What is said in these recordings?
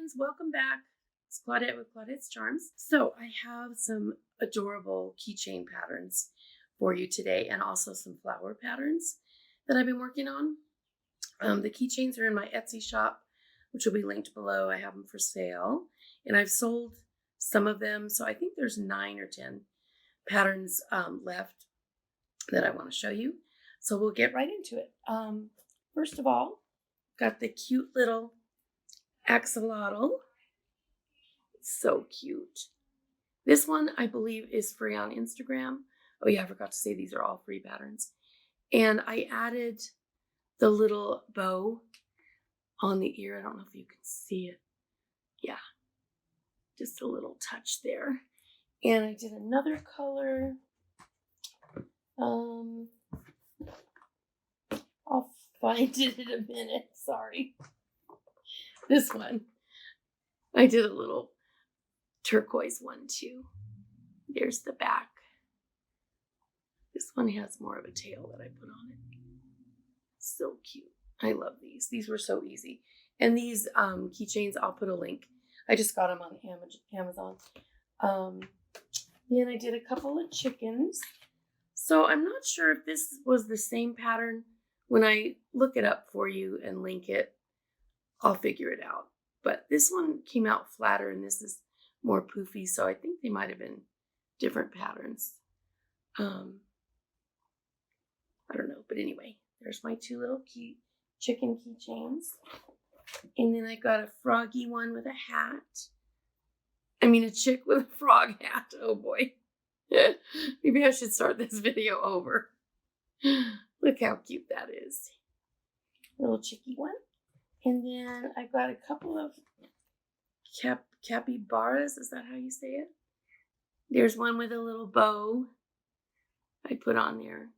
friends, welcome back. It's Claudette with Claudette's Charms. So I have some adorable keychain patterns for you today, and also some flower patterns that I've been working on. The keychains are in my Etsy shop, which will be linked below. I have them for sale, and I've sold some of them. So I think there's 9 or 10 patterns left that I want to show you. So we'll get right into it. First of all, got the cute little axolotl. It's so cute. This one, I believe, is free on Instagram. Oh yeah, I forgot to say these are all free patterns. And I added the little bow on the ear. I don't know if you can see it. Yeah, just a little touch there. And I did another color. I'll find it in a minute. Sorry. This one. I did a little turquoise one too. There's the back. This one has more of a tail that I put on it. So cute. I love these. These were so easy. And these keychains, I'll put a link. I just got them on Amazon. Then I did a couple of chickens. So I'm not sure if this was the same pattern. When I look it up for you and link it, I'll figure it out. But this one came out flatter and this is more poofy. So I think they might have been different patterns. I don't know. But anyway, there's my 2 little chicken keychains. And then I got a froggy one with a hat. I mean, a chick with a frog hat. Oh boy. Maybe I should start this video over. Look how cute that is. Little chicky one. And then I've got a couple of capybaras. Is that how you say it? There's one with a little bow I put on there.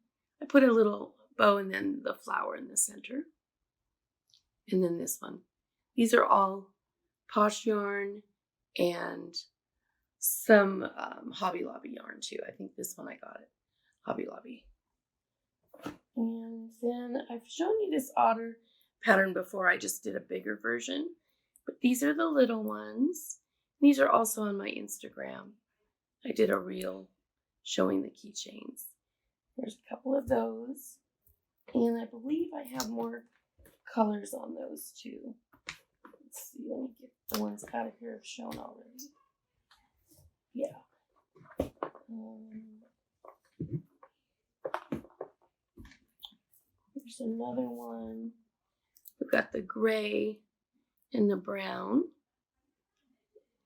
I put a little bow and then the flower in the center. And then this one. These are all Posh yarn and some Hobby Lobby yarn too. I think this one I got at Hobby Lobby. And then I've shown you this otter pattern before. I just did a bigger version. But these are the little ones. These are also on my Instagram. I did a reel showing the keychains. There's a couple of those. And I believe I have more colors on those too. Let's see, let me get the ones out of here I've shown already. Yeah. There's another one. We've got the gray and the brown.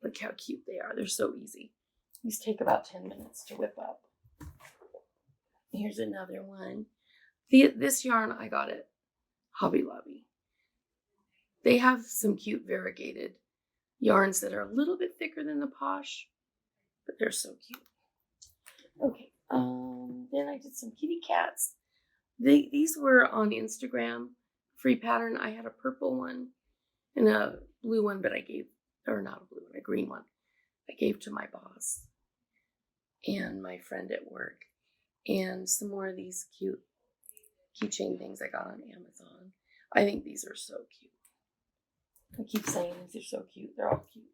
Look how cute they are. They're so easy. These take about 10 minutes to whip up. Here's another one. This yarn I got at Hobby Lobby. They have some cute variegated yarns that are a little bit thicker than the Posh, but they're so cute. Okay, then I did some kitty cats. These were on Instagram, free pattern. I had a purple one and a blue one, but I gave, or not a blue one, a green one. I gave to my boss and my friend at work. And some more of these cute keychain things I got on Amazon. I think these are so cute. I keep saying these are so cute. They're all cute.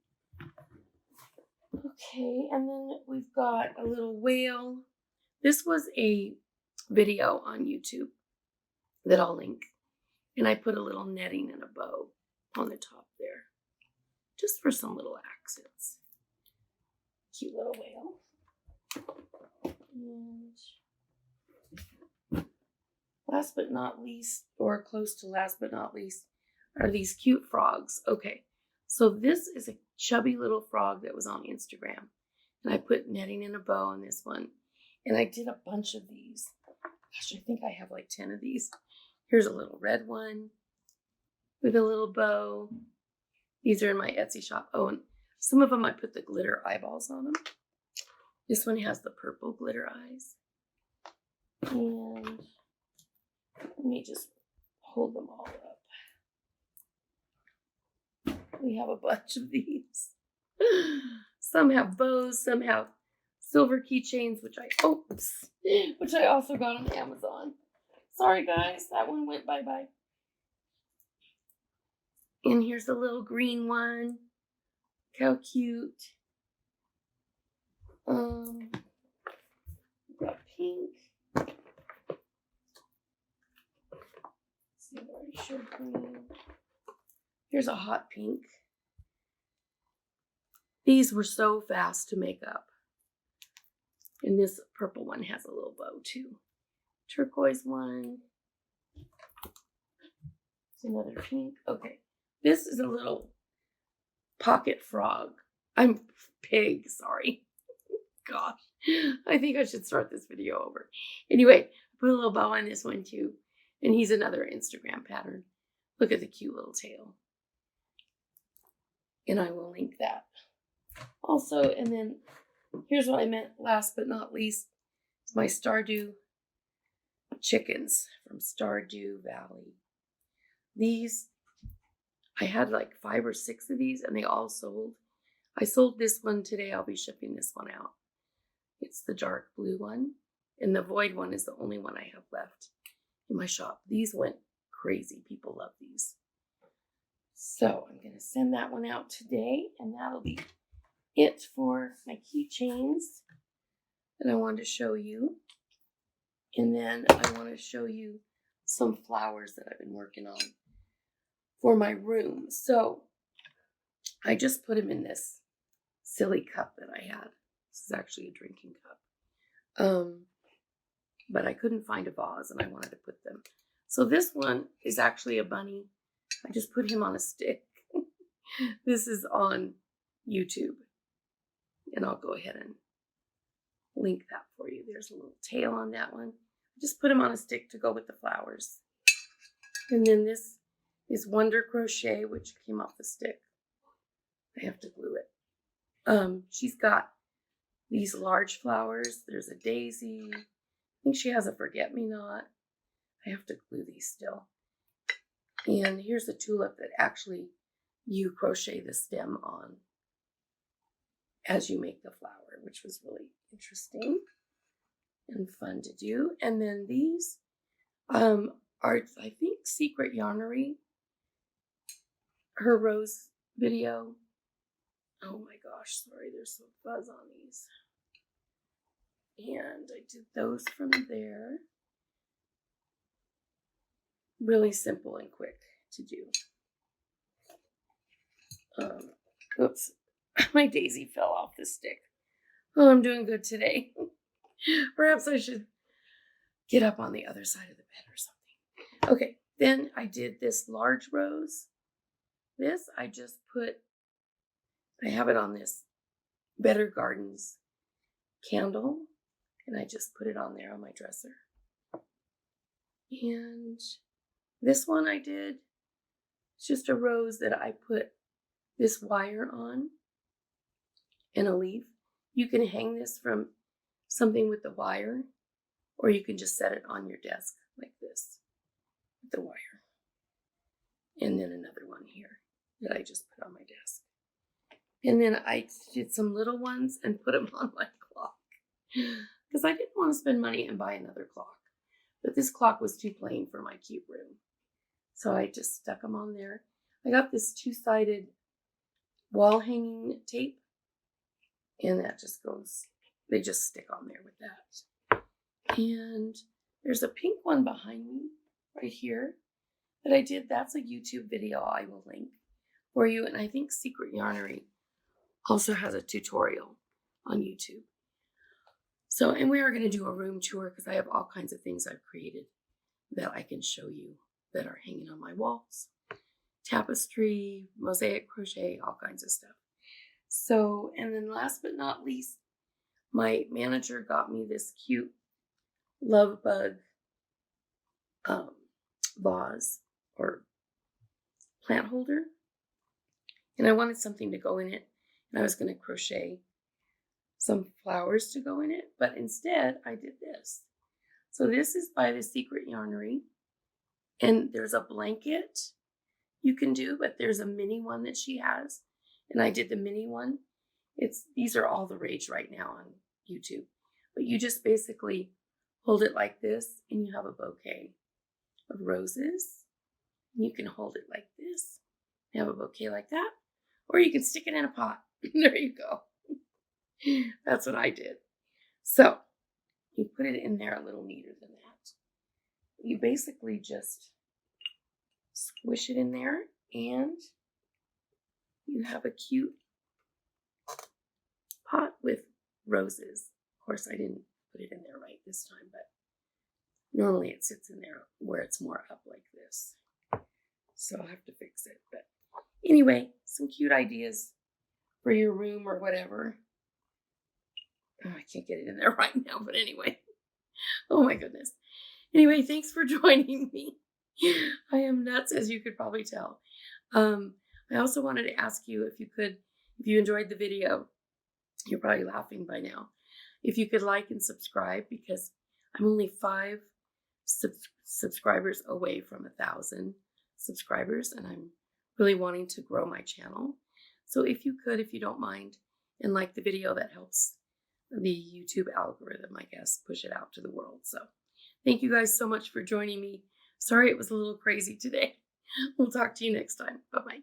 Okay, and then we've got a little whale. This was a video on YouTube that I'll link. And I put a little netting and a bow on the top there. Just for some little accents. Cute little whale. And last but not least, or close to last but not least, are these cute frogs. Okay, so this is a chubby little frog that was on Instagram. And I put netting and a bow on this one. And I did a bunch of these. Gosh, I think I have like 10 of these. Here's a little red one with a little bow. These are in my Etsy shop. Oh, and some of them I put the glitter eyeballs on them. This one has the purple glitter eyes. And let me just hold them all up. We have a bunch of these. Some have bows, some have silver keychains, which I also got on Amazon. Sorry guys, that one went bye-bye. And here's a little green one. How cute. Got pink. See, I already showed green. Here's a hot pink. These were so fast to make up. And this purple one has a little bow too. Turquoise one. It's another pink. Okay. This is a little pocket frog. I'm pig, sorry. Gosh. I think I should start this video over. Anyway, I put a little bow on this one too. And he's another Instagram pattern. Look at the cute little tail. And I will link that. Also, and then here's what I meant last but not least. It's my Stardew chickens from Stardew Valley. These, I had like 5 or 6 of these and they all sold. I sold this one today. I'll be shipping this one out. It's the dark blue one. And the void one is the only one I have left in my shop. These went crazy. People love these. So I'm going to send that one out today. And that'll be it for my keychains that I wanted to show you. And then I want to show you some flowers that I've been working on for my room. So I just put them in this silly cup that I had. This is actually a drinking cup. But I couldn't find a vase and I wanted to put them. So this one is actually a bunny. I just put him on a stick. This is on YouTube. And I'll go ahead and link that for you. There's a little tail on that one. I just put him on a stick to go with the flowers. And then this is Wonder Crochet, which came off the stick. I have to glue it. She's got these large flowers. There's a daisy. I think she has a forget-me-not. I have to glue these still. And here's a tulip that actually you crochet the stem on as you make the flower, which was really interesting and fun to do. And then these are, I think, Secret Yarnery, her rose video. Oh my gosh, sorry, there's some fuzz on these. And I did those from there. Really simple and quick to do. Oops, my daisy fell off the stick. Oh, I'm doing good today. Perhaps I should get up on the other side of the bed or something. Okay, then I did this large rose. This I just put, I have it on this Better Gardens candle. And I just put it on there on my dresser. And this one I did, it's just a rose that I put this wire on and a leaf. You can hang this from something with the wire, or you can just set it on your desk like this with the wire. And then another one here that I just put on my desk. And then I did some little ones and put them on my clock because I didn't want to spend money and buy another clock. But this clock was too plain for my cute room. So I just stuck them on there. I got this 2-sided wall hanging tape. And that just goes, they just stick on there with that. And there's a pink one behind me right here that I did. That's a YouTube video I will link for you. And I think Secret Yarnery also has a tutorial on YouTube. So, and we are going to do a room tour because I have all kinds of things I've created that I can show you that are hanging on my walls. Tapestry, mosaic crochet, all kinds of stuff. So, and then last but not least, my manager got me this cute love bug vase or plant holder. And I wanted something to go in it. And I was going to crochet some flowers to go in it, but instead I did this. So this is by the Secret Yarnery, and there's a blanket you can do, but there's a mini one that she has, and I did the mini one. These are all the rage right now on YouTube, but you just basically hold it like this, and you have a bouquet of roses. And you can hold it like this, and have a bouquet like that, Or you can stick it in a pot. There you go. That's what I did. So you put it in there a little neater than that. You basically just squish it in there and you have a cute pot with roses. Of course, I didn't put it in there right this time, but normally it sits in there where it's more up like this. So I'll have to fix it. But anyway, some cute ideas for your room or whatever. Oh, I can't get it in there right now, but anyway. Oh my goodness. Anyway, thanks for joining me. I am nuts, as you could probably tell. I also wanted to ask you if you enjoyed the video, you're probably laughing by now, if you could like and subscribe, because I'm only 5 subscribers away from 1,000 subscribers, and I'm really wanting to grow my channel. So if you could, if you don't mind, and like the video, that helps the YouTube algorithm, I guess, push it out to the world. So thank you guys so much for joining me. Sorry it was a little crazy today. We'll talk to you next time. Bye-bye.